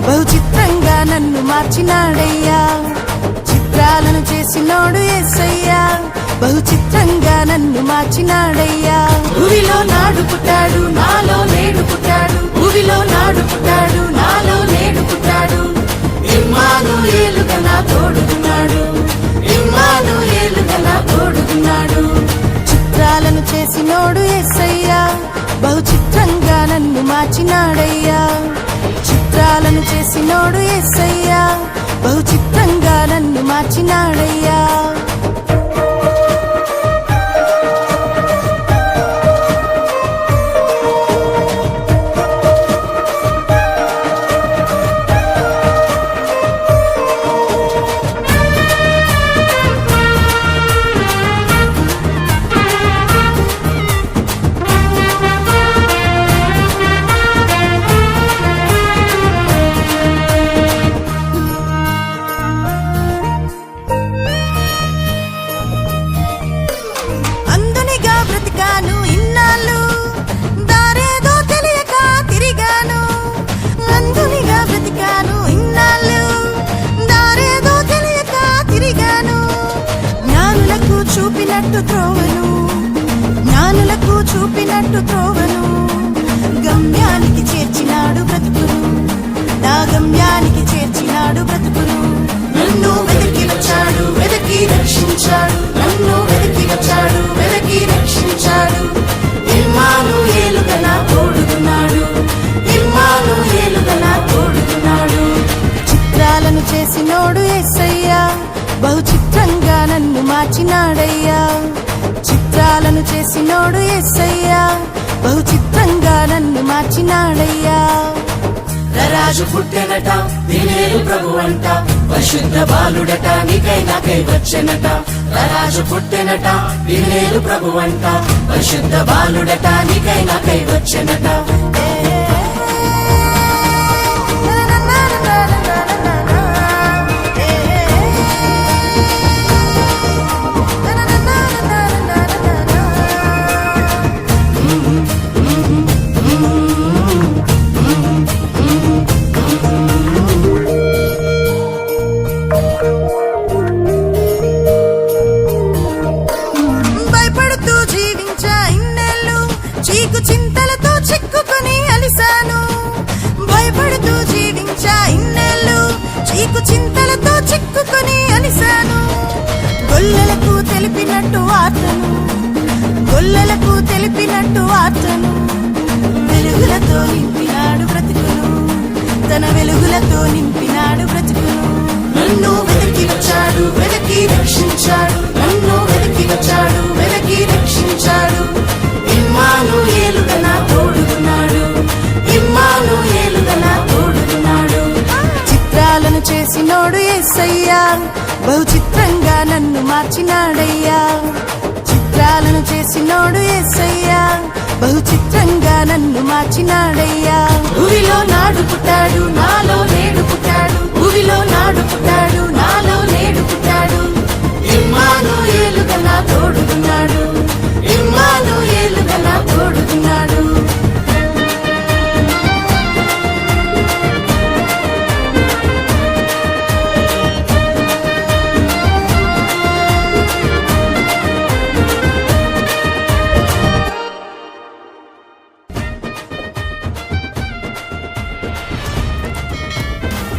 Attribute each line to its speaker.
Speaker 1: బహు చిత్రంగా నన్ను మార్చినాడయ్యా. చిత్రాలను చేసినోడు యేసయ్యా, బహు చిత్రంగా నన్ను మార్చినాడయ్యా. భూమిలో నాడు పుట్టాడు, నాలో నేడు పుట్టాడు. భూమిలో నాడు పుట్టాడు, నాలో నేడు పుట్టాడు. ఇమ్మానుయేలుగా నా తోడున్నాడు, ఇమ్మానుయేలుగా నా తోడున్నాడు. చిత్రాలను చేసినోడు యేసయ్యా, బహు చిత్రంగా నన్ను మార్చినాడయ్యా. చిత్రాలను చేసినోడు యేసయ్యా, బహు చిత్రంగా నన్ను మార్చినాడయ్యా. చూపినట్టు త్రోవను, జ్ఞానులకు చూపినట్టు త్రోవను, గమ్యానికి చేర్చినాడు బ్రతుకును, నా గమ్యానికి చేర్చినాడు బ్రతుకును. నన్ను వెతికి వచ్చాడు, వెతికి రక్షించాడు. నన్ను వెతికి వచ్చాడు, వెతికి రక్షించాడు. ఇమ్మానుయేలుగా నా తోడున్నాడు, ఇమ్మానుయేలుగా నా తోడున్నాడు. చిత్రాలను చేసినోడు యేసయ్యా, బహు చిత్రంగా నన్ను మార్చినాడయ్యా. చిత్రాలను చేసినోడు యేసయ్యా, బహు చిత్రంగా నన్ను మార్చినాడయ్యా.
Speaker 2: రాజు పుట్టెనట, దినేలు ప్రభు అంట, పరిశుద్ధ బాలుడట, నీకై నాకై వచ్చెనట. రాజు పుట్టెనట, దినేలు ప్రభు అంట, పరిశుద్ధ బాలుడట, నీకై నాకై వచ్చెనట.
Speaker 1: చీకు చింతలతో చిక్కుకొని అలిసాను, భయపడుతూ జీవించా ఇన్నేళ్ళు. చీకు చింతలతో చిక్కుకొని అలిసాను. గొల్లలకు తెలిపినట్టు వార్తను, గొల్లలకు తెలిపినట్టు వార్తను, వెలుగులతో నింపినాడు బ్రతుకును, తన వెలుగులతో నింపినాడు బ్రతుకును. నన్ను వెతికి వచ్చాడు, వెతికి రక్షించాడు. నన్ను వెతికి వచ్చాడు, వెతికి రక్షించాడు. ఇమ్మానుయేలుగా నా తోడున్నాడు, ఇమ్మానుయేలుగా నా తోడున్నాడు. చిత్రాలను చేసినోడు యేసయ్యా, బహు చిత్రంగా నన్ను మార్చినాడయ్యా. చిత్రాలను చేసినోడు యేసయ్యా, బహు చిత్రంగా నన్ను మార్చినాడయ్యా. భూమిలో నాడు పుట్టాడు, నాలో నేడు పుట్టాడు. భూమిలో నాడు